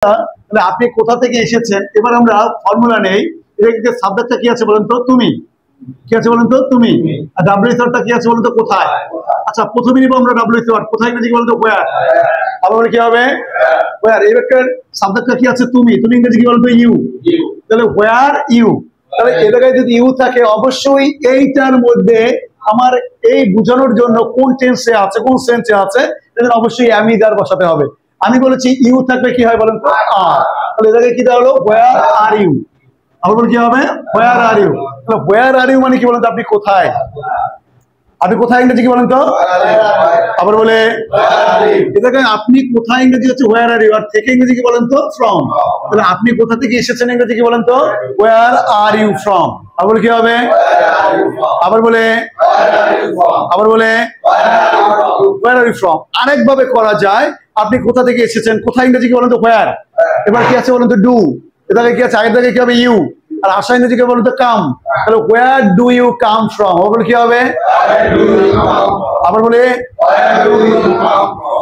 তাহলে আপনি কোথা থেকে এসেছেন, এবার আমরা ফর্মুলা নেই। এটাকে সাবজেক্টটা কি আছে বলেন তো? তুমি। কি আছে বলেন তো? তুমি। আর ডাব্লিউ ওয়ার্ডটা কি আছে বলেন তো? কোথায়। আচ্ছা, প্রথমে নিব আমরা ডাব্লিউ ওয়ার্ড। কোথায় ইংরেজি বলেন তো? হোয়ার। আবার কি হবে? হোয়ার। এই ব্যাপারে সাবজেক্টটা কি আছে? তুমি। তুমি ইংরেজি কি বলেন তো? ইউ। তাহলে হোয়ার ইউ। তাহলে এ জায়গায় যদি ইউ থাকে, অবশ্যই এইটার মধ্যে আমার এই বোঝানোর জন্য কোন টেন্সে আছে, কোন সেন্সে আছে, তাহলে অবশ্যই আমি দ্বার বসাতে হবে। আমি বলেছি ইউ থাকলে কি হয় বলেন তো? আর। তাহলে এ জায়গায় কি হলো? হোয়ার আর ইউ। আবার কি হবে? হোয়ার আর ইউ। তাহলে হোয়ার আর ইউ মানে কি বলেন তো? আপনি কোথায়। আপনি কোথায় ইংরেজি কি বলেন তো? আবার বলে এটাকে আপনি কোথায় ইংরেজি হচ্ছে হোয়ার আর ইউ। আর থেকে ইংরেজি কি বলেন তো? ফ্রম। তাহলে আপনি কোথা থেকে এসেছেন ইংরেজি কি বলেন তো? হোয়ার আর ইউ ফ্রম। আবার কি হবে? আবার বলে হোয়ার আর ইউ ফ্রম। আরেক ভাবে করা যায়, আপনি কোথা থেকে এসেছেন, কোথায় ইংরেজি কি বলেন তো? হোয়ার। এবার কি আছে বলেন তো? ডু। এটাকে কি আছে? আগের থেকে কি হবে? ইউ। আর আশা ইংরেজি কি বলেন তো? কাম। তাহলে where do you come from. আবার কি হবে? আবার বলে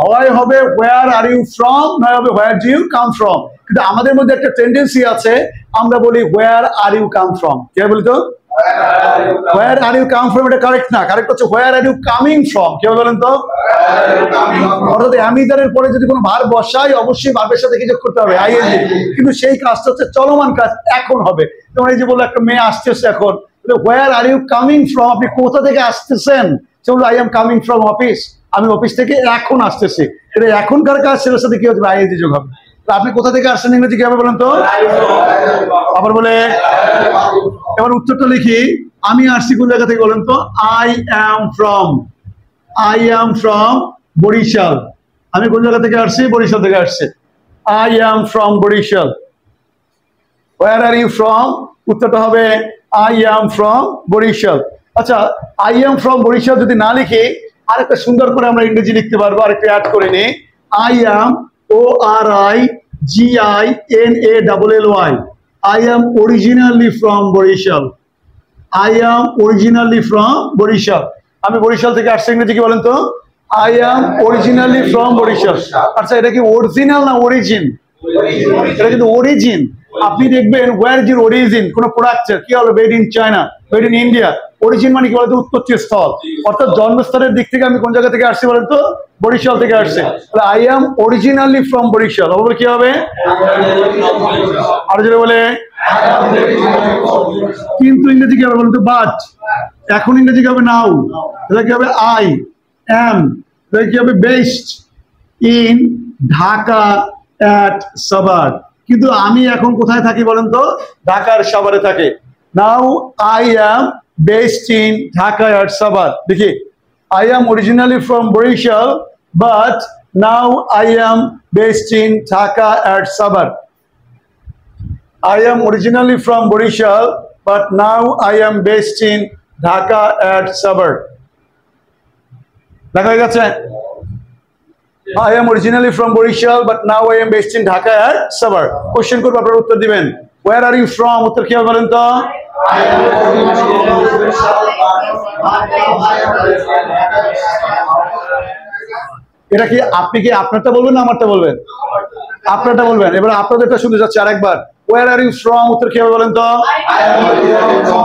হয় হবে হোয়ার আর ইউ ফ্রম, নয় হবে where do you come from. কিন্তু আমাদের মধ্যে একটা টেন্ডেন্সি আছে, আমরা বলি হোয়ার আর ইউ কাম ফ্রম। কে বলি তো? হোয়ার আর ইউ কাম ফ্রম। এটা কারেক্ট না। কারেক্ট হচ্ছে হোয়ার আর ইউ কামিং ফ্রম। কে বলেন তো? অর্থাৎ আমিদারের পরে যদি কোনো ভার্ব বসাই, অবশ্যই ভার্বের সাথে কি যোগ করতে হবে? আইএনজি। কিন্তু সেই কাজটা হচ্ছে চলমান কাজ, এখন হবে। তোমার এই যে বললো একটা মেয়ে আসতেছে এখন, হোয়ার আর ইউ কামিং ফ্রম, আপনি কোথা থেকে আসতেছেন? সে বললো I am coming from office, আমি অফিস থেকে এখন আসতেছি। এটা এখনকার কাজ, সেটার সাথে কি হচ্ছে? আইএনজি যোগ হবে। আপনি কোথা থেকে আসছেন ইংরেজি কি হবে বলেন তো? আবার বলে এবার উত্তরটা লিখি। আমি আসছি কোন জায়গা থেকে বলেন তো? I am from Barishal. আমি কোন জায়গা থেকে আসছি? বরিশাল থেকে আসছি। I am from Barishal. Where are you from? উত্তরটা হবে আই অ্যাম ফ্রম বরিশাল। আচ্ছা, আই অ্যাম ফ্রম বরিশাল যদি না লিখে আরেকটা সুন্দর করে আমরা ইংরেজি লিখতে পারবো, আরেকটা অ্যাড করে নিই। I am ORIGINALLY। I am originally from Barishal. I am originally from Barishal. আমি বরিশাল থেকে আসছি, ইংরেজি কি বলেন তো? I am originally from Barishal. আচ্ছা, এটা কি অরিজিনাল না অরিজিন? এটা কিন্তু অরিজিন। আপনি দেখবেন ওয়্যার ইজ অরিজিন, কোন প্রোডাক্টের কি হলো? Made in China, made in India. Origin মানে কি বলতো? উৎপত্তি স্থল। অর্থাৎ জন্মস্থানের দিক থেকে আমি কোন জায়গা থেকে আসছি বলেন তো? বরিশাল থেকে আসছে। তাহলে I am originally from Barishal. আবার কি হবে? আর যদি বলে কিন্তু ইংরেজি কি হবে বলেন তো? বাট। এখন ইংরেজি কি হবে? নাও। এটা কি হবে? I am. এটা কি হবে? Based in Dhaka at Savar. কিন্তু আমি এখন কোথায় থাকি বলেন তো? ঢাকার সাভারে থাকি। Now I am based in Dhaka at Savar. দেখি, I am originally from Borishal, but now I am based in Dhaka at Sabar. I am originally from Borishal, but now I am based in Dhaka at Sabar. দেখা গেছে? I am originally from Borishal, but now I am based in Dhaka at Sabar. Question করব, আপনারা উত্তর দিবেন। Where are you from? উত্তর কি হবে বলেন তো? I am originally from Borishal, but now I am based in Dhaka at Sabar. এটা কি আপনি কি আপনারটা বলবেন না আমারটা বলবেন? আপনারটা বলবেন। এবার আপনাদেরটা শুনতে যাচ্ছে আরেকবার। Where are you from? উত্তর কি হবে বলেন তো? I am originally from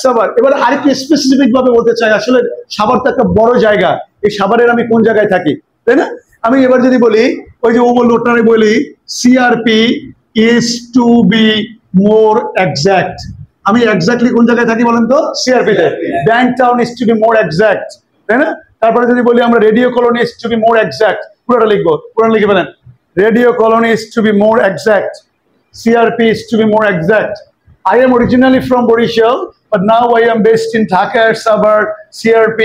Savar. এবার আরেকটু স্পেসিফিক ভাবে বলতে চাই, আসলে সাভার তো একটা বড় জায়গা। এই সাভারের আমি কোন জায়গায় থাকি, তাই না? আমি এবার যদি বলি, ওই যে ও বললো ওটারে বলি CRP is to be more exact. আমি এক্স্যাক্টলি কোন জায়গায় থাকি বলেন তো? সিআরপি তে। Bank town is to be more exact, তাই না? তারপরে যদি বলি আমরা radio colony is to be more exact, পুরোটা লিখবো। পুরোটা লিখে ফেলেন। Radio colony is to be more exact, CRP is to be more exact. I am originally from Borishal, but now I am based in Dhaka at Sabar. CRP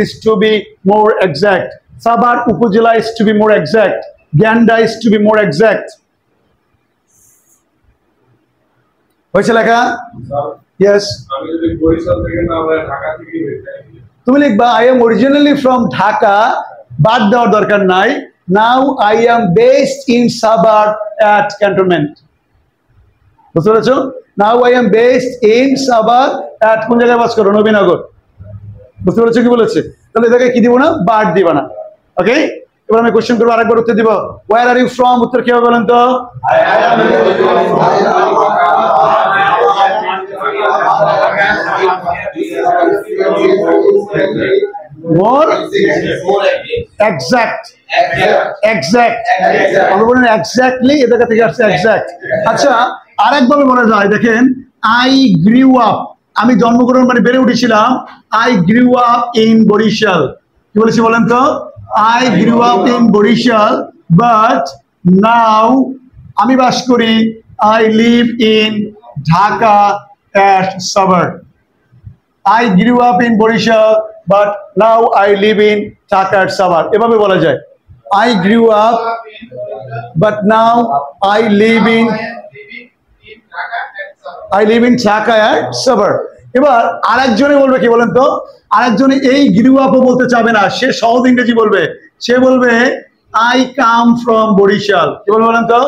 is to be more exact. Sabar Upazila is to be more exact. Ganda is to be more exact. হয়েছে লেখা? Yes. তুমি লিখবা I am originally from Dhaka, বাদ দেওয়ার দরকার নাই। Now I am based in Sabar at Cantonment. বুঝতে পেরেছো? Now I am based in Sabar at কোন জায়গায় বাস করো? নবীনগর। বুঝতে পেরেছো কি বলেছে? তাহলে এটাকে কি দিব না, বাট দিব না। ওকে, এবার আমি কোশ্চেন করবো, আরেকবার উত্তর দিব। ওয়্যার আর ইউ ফ্রম, উত্তর কি হবে বলেন তো? মোর এক্সাক্ট, আমরা বলেন এক্স্যাক্টলি, এ জায়গা থেকে আসছে এক্সাক্ট। আচ্ছা, আরেকভাবে বলা যায়, দেখেন, আই গ্রিউ আপ, আমি জন্মগ্রহণ মানে বেড়ে উঠেছিলাম। I grew up in Barishal, কি বলেছি বলেন তো? I grew up in Barishal, but now, আমি বাস করি, I live in Dhaka at Savar. I grew up in Borishal, but now I live in Dhaka at Savar. এভাবে বলা যায়, I grew up, but now I live in Dhaka at Savar. এবার আরেকজনে বলবে কি বলেন তো? আরেকজনে এই grew up ও বলতে চাবে না, সে সহজ ইংরেজি বলবে। সে বলবে I come from Borishal, কি বলবে বলেন তো?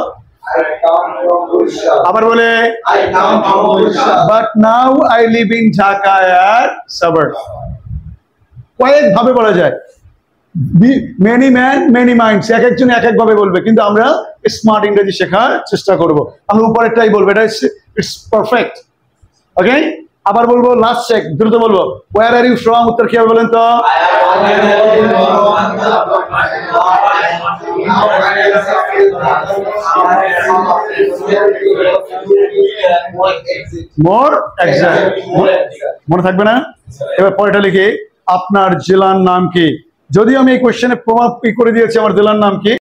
আবার বলে but now I live in Dhaka at Savar. কয়েক ভাবে বলা যায়, মেনি ম্যান মেনি মাইন্ডস, এক একজন এক এক ভাবে বলবে, কিন্তু আমরা স্মার্ট ইংরেজি শেখার চেষ্টা করব। আমরা উপরেরটাই বলবো, এটা ইটস পারফেক্ট। ওকে, আবার বলবো, লাস্ট চেক, দ্রুত বলবো। ওয়্যার আর ইউ ফ্রম, উত্তর কি হবে বলেন তো? মোর এক্সাক্ট, মনে থাকবে না? এবার পরেরটা লিখি, আপনার জেলার নাম কি? যদিও আমি এই কোশ্চেনে প্রমাণ করে দিয়েছি আমার জেলার নাম কি।